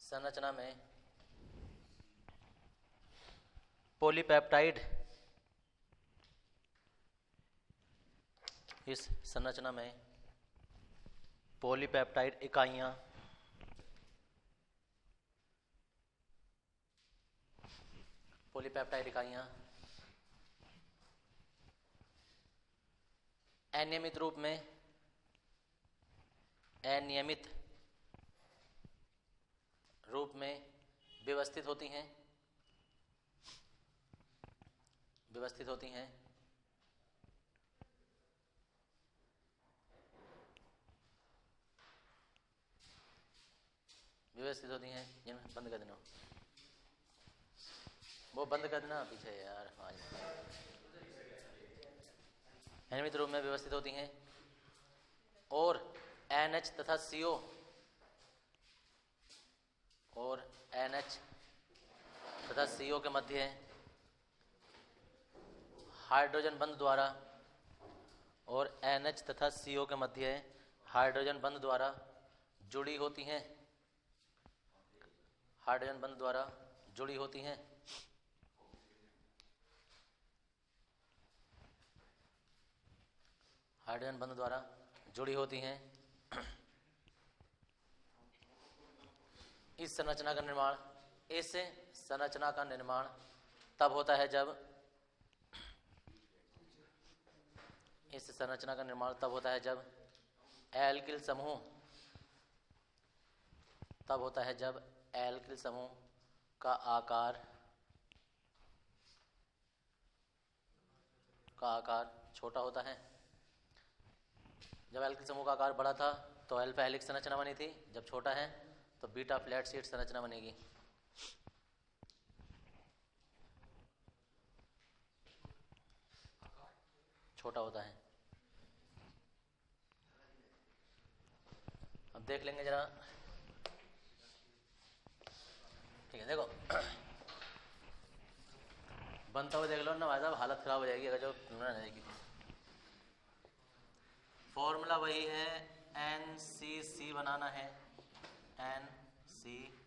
संरचना में पॉलीपेप्टाइड, इस संरचना में पॉलीपेप्टाइड इकाइयां अनियमित रूप में व्यवस्थित होती हैं बंद कर देना, वो बंद कर देना पीछे यार। अनियमित रूप में व्यवस्थित होती हैं और NH तथा CO के मध्य हाइड्रोजन बंध द्वारा NH तथा CO के मध्य हाइड्रोजन बंध द्वारा जुड़ी होती हैं। हाइड्रोजन बंध द्वारा जुड़ी होती हैं। इस संरचना का निर्माण तब होता है जब एल्किल समूह का आकार छोटा होता है। जब एल्किल समूह का आकार बड़ा था तो अल्फा हेलिक्स संरचना बनी थी, जब छोटा है तो बीटा फ्लैट शीट संरचना बनेगी। छोटा होता है। अब देख लेंगे जरा, ठीक है। देखो बनता हुआ देख लो ना भाई साहब, हालत खराब हो जाएगी अगर जो नहीं जाएगी। फॉर्मूला वही है, NCC बनाना है, NCC।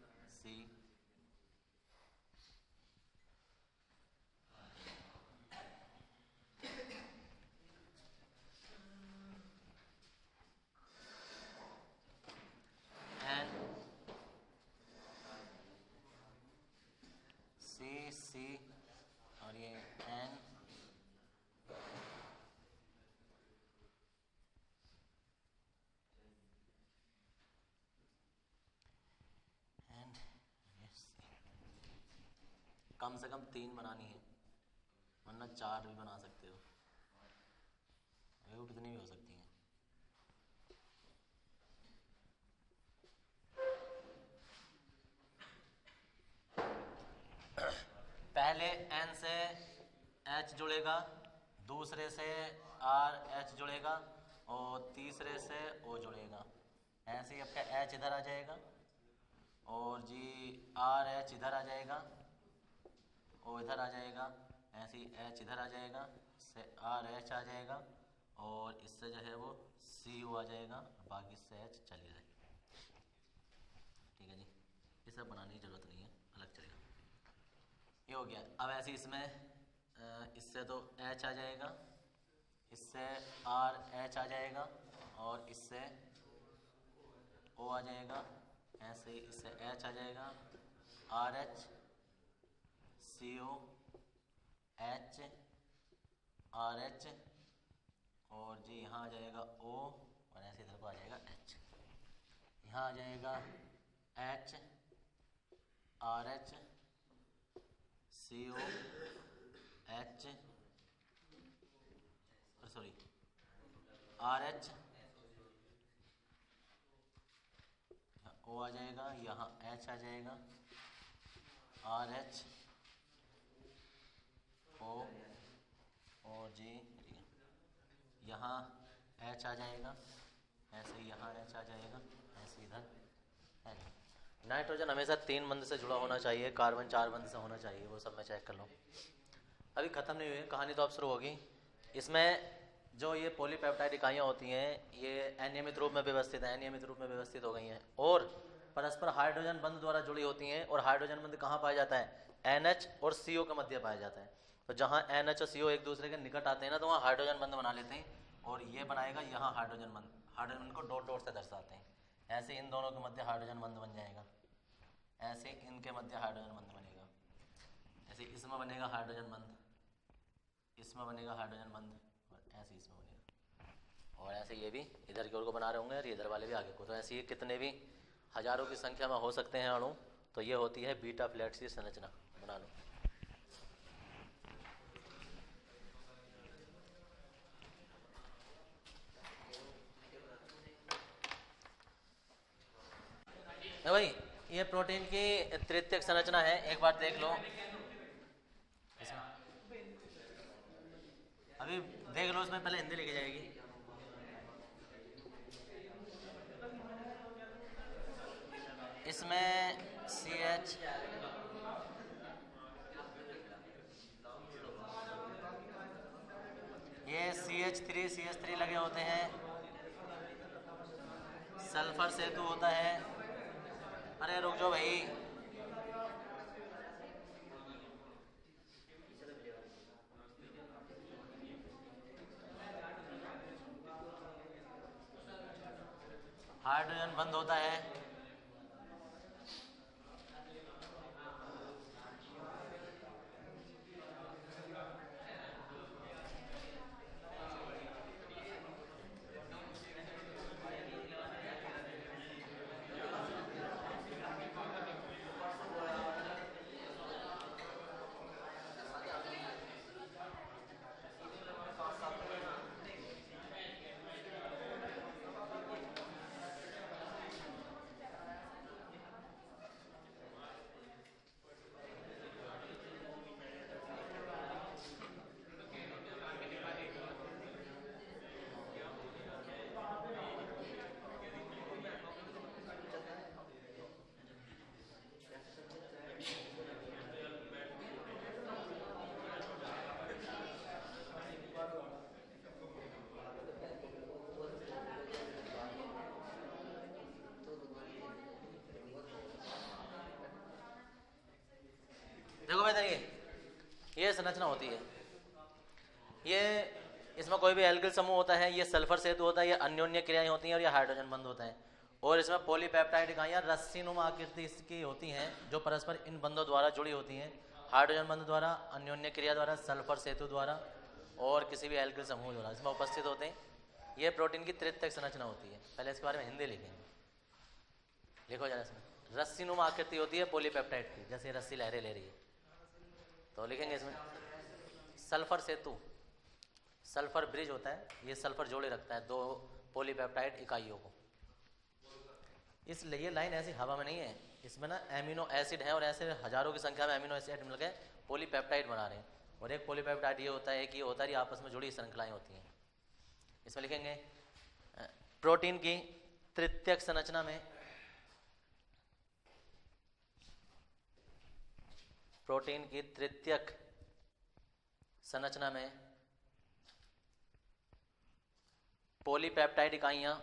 NCC और ये N कम से कम 3 बनानी है, वरना 4 भी बना सकते हो, कितनी भी हो सकती हैं। पहले N से H जुड़ेगा, दूसरे से RH जुड़ेगा और तीसरे से O जुड़ेगा। ऐसे ही आपका H इधर आ जाएगा और जी RH इधर आ जाएगा, O इधर आ जाएगा, ऐसे ही H इधर आ जाएगा, इससे RH आ जाएगा और इससे जो है वो CO आ जाएगा, बाकी से H चली जाएगी। ठीक है जी, ये सब बनाने की जरूरत नहीं है, अलग चलेगा। ये हो गया। अब ऐसे इसमें इससे तो H आ जाएगा, इससे RH आ जाएगा और इससे O आ जाएगा, ऐसे ही इससे H आ जाएगा, RH CO H RH और जी यहाँ आ जाएगा O और ऐसे इधर को आ जाएगा H। यहाँ आ जाएगा H RH CO H sorry RH O आ जाएगा, यहाँ H आ जाएगा, RH O और जी यहाँ H आ जाएगा, ऐसे यहाँ H आ जाएगा, ऐसे इधर H। नाइट्रोजन हमेशा 3 बंध से जुड़ा होना चाहिए, कार्बन 4 बंध से होना चाहिए, वो सब मैं चेक कर लूँ। अभी ख़त्म नहीं हुई है कहानी, तो अब शुरू होगी। इसमें जो ये पॉलीपेप्टाइड इकाइयाँ होती हैं ये अनियमित रूप में व्यवस्थित हो गई हैं और परस्पर हाइड्रोजन बंध द्वारा जुड़ी होती हैं। और हाइड्रोजन बंध कहाँ पाया जाता है? NH और CO के मध्य पाया जाता है। तो जहाँ NH और CO एक दूसरे के निकट आते हैं ना, तो वहाँ हाइड्रोजन बंध बना लेते हैं। और ये बनाएगा यहाँ हाइड्रोजन बंध। हाइड्रोजन बंध को डॉट डॉट से दर्शाते हैं। ऐसे इन दोनों के मध्य हाइड्रोजन बंध बन जाएगा, ऐसे इनके मध्य हाइड्रोजन बंध बनेगा, ऐसे इसमें बनेगा हाइड्रोजन बंध, इसमें बनेगा हाइड्रोजन बंध, और ऐसे इसमें बनेगा। और ऐसे ये भी इधर की ओर को बना रहे होंगे और इधर वाले भी आगे को। तो ऐसे ये कितने भी हजारों की संख्या में हो सकते हैं अणु। तो ये होती है बीटा फ्लैट की संरचना। बना लो। भाई ये प्रोटीन की तृतीयक संरचना है, एक बार देख लो। अभी देख लो, इसमें पहले हिंदी लिखी जाएगी। इसमें CH ये CH3 लगे होते हैं। सल्फर सेतु होता है। अरे रुक जाओ भाई, हाइड्रोजन बंद होता है। देखो भाई, ये संरचना होती है। ये इसमें कोई भी एल्किल समूह होता है, ये सल्फर सेतु होता है, ये अन्योन्य क्रियाएं होती हैं और ये हाइड्रोजन बंध होता है। और इसमें पॉलीपेप्टाइड इकाइयां रस्सीनुमा आकृति इसकी होती हैं, जो परस्पर इन बंधों द्वारा जुड़ी होती हैं। हाइड्रोजन बंध द्वारा, अन्योन्य क्रिया द्वारा, सल्फर सेतु द्वारा और किसी भी एल्किल समूह द्वारा इसमें उपस्थित होते हैं। ये प्रोटीन की तृतीयक संरचना होती है। पहले इसके बारे में हिंदी लिखेंगे। लिखो जरा, इसमें रस्सीनुमा आकृति होती है पॉलीपेप्टाइड की, जैसे रस्सी लहरें ले रही है। तो लिखेंगे इसमें सल्फर सेतु, सल्फर ब्रिज होता है। ये सल्फर जोड़े रखता है दो पॉलीपेप्टाइड इकाइयों को। इसलिए लाइन ऐसी हवा में नहीं है, इसमें ना एमिनो एसिड है और ऐसे हजारों की संख्या में एमिनो एसिड मिलकर पॉलीपेप्टाइड बना रहे हैं। और एक पॉलीपेप्टाइड ये होता है कि ये होता है आपस में जुड़ी श्रृंखलाएं होती हैं। इसमें लिखेंगे प्रोटीन की तृतीयक संरचना में, प्रोटीन की तृतीयक संरचना में पॉलीपेप्टाइड इकाइयां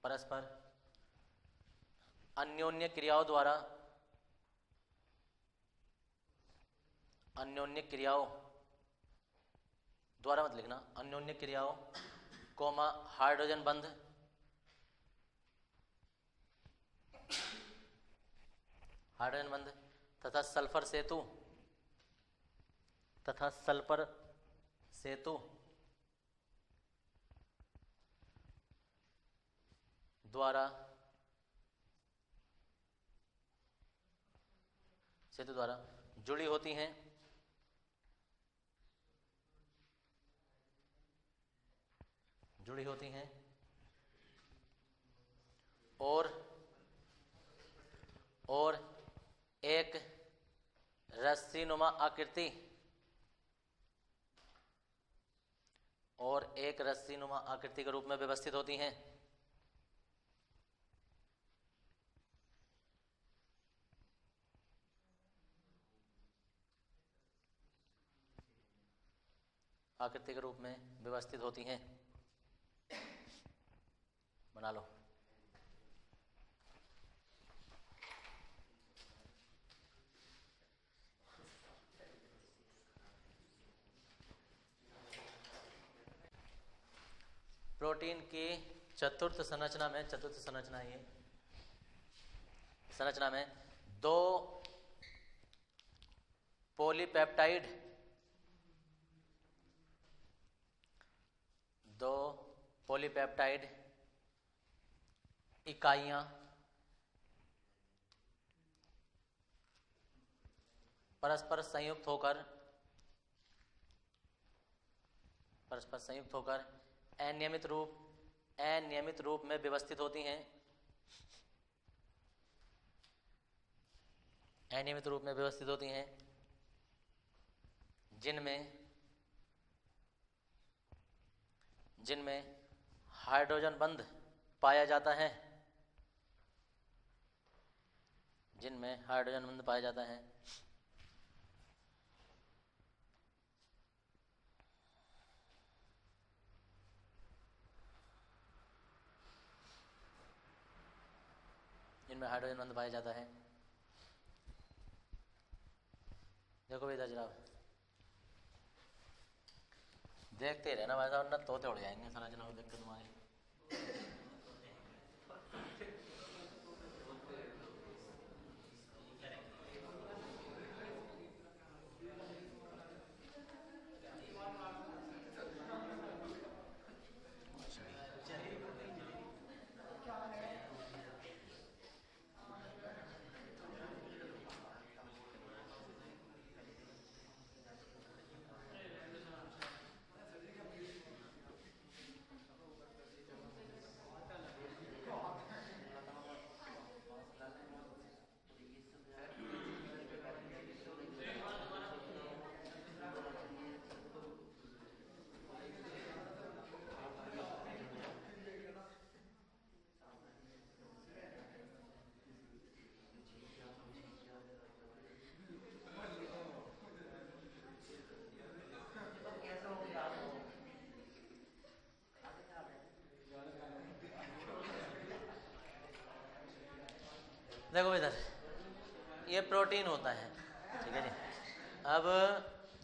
परस्पर अन्योन्य क्रियाओं द्वारा, अन्योन्य क्रियाओं द्वारा मत लिखना, अन्योन्य क्रियाओं कोमा हाइड्रोजन बंध तथा सल्फर सेतु द्वारा जुड़ी होती हैं। और एक रस्सीनुमा आकृति के रूप में व्यवस्थित होती हैं। आकृति के रूप में व्यवस्थित होती हैं। बना लो। प्रोटीन की चतुर्थ संरचना में, चतुर्थ संरचना ये संरचना में दो पॉलीपेप्टाइड, दो पॉलीपेप्टाइड इकाइयां परस्पर संयुक्त होकर अनियमित रूप में व्यवस्थित होती हैं। अनियमित रूप में व्यवस्थित होती हैं, जिनमें हाइड्रोजन बंध पाया जाता है, जिनमें हाइड्रोजन बंध पाया जाता है। जिनमें हाइड्रोजन बंध पाया जाता है। देखो इधर जरा देखते ही रहना भाई साहब, ना तोते उड़ जाएंगे संरचना को देख कर तुम्हारी। देखो इधर ये प्रोटीन होता है, ठीक है जी। अब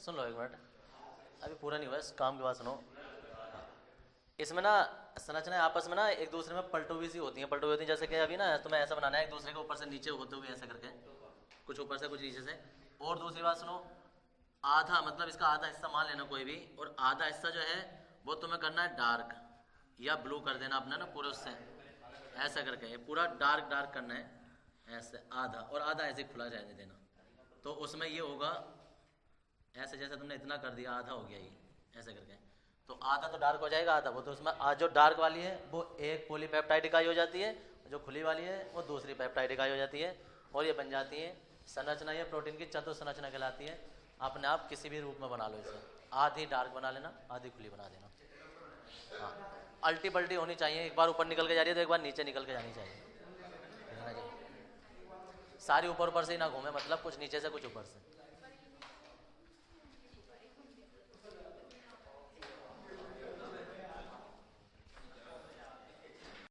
सुन लो एक मिनट, अभी पूरा नहीं हुआ, इस काम के बाद सुनो। इसमें ना संरचनाएं आपस में ना एक दूसरे में पलटुवी सी होती हैं, जैसे कि अभी ना तुम्हें ऐसा बनाना है एक दूसरे के ऊपर से नीचे होते हुए ऐसा करके, कुछ ऊपर से कुछ नीचे से। और दूसरी बात सुनो, आधा मतलब इसका आधा हिस्सा मान लेना कोई भी, और आधा हिस्सा जो है वो तुम्हें करना है डार्क या ब्लू कर देना अपना ना पूरे उससे ऐसा करके, पूरा डार्क करना है ऐसे आधा, और आधा ऐसे खुला रहने देना। तो उसमें ये होगा ऐसे, जैसे तुमने इतना कर दिया आधा हो गया ये ऐसे करके, तो आधा तो डार्क हो जाएगा, आधा वो तो उसमें जो डार्क वाली है वो एक पॉलीपेप्टाइड इकाई हो जाती है, जो खुली वाली है वो दूसरी पेप्टाइड इकाई हो जाती है, और ये बन जाती है संरचना। ये प्रोटीन की चतुर्थ संरचना कहलाती है। अपने आप किसी भी रूप में बना लो इसे, आधी डार्क बना लेना, आधी खुली बना देना। हाँ, अल्टी पल्टी होनी चाहिए, एक बार ऊपर निकल के जा रही है तो एक बार नीचे निकल के जानी चाहिए, सारी ऊपर से ही ना घूमे, मतलब कुछ नीचे से कुछ ऊपर से।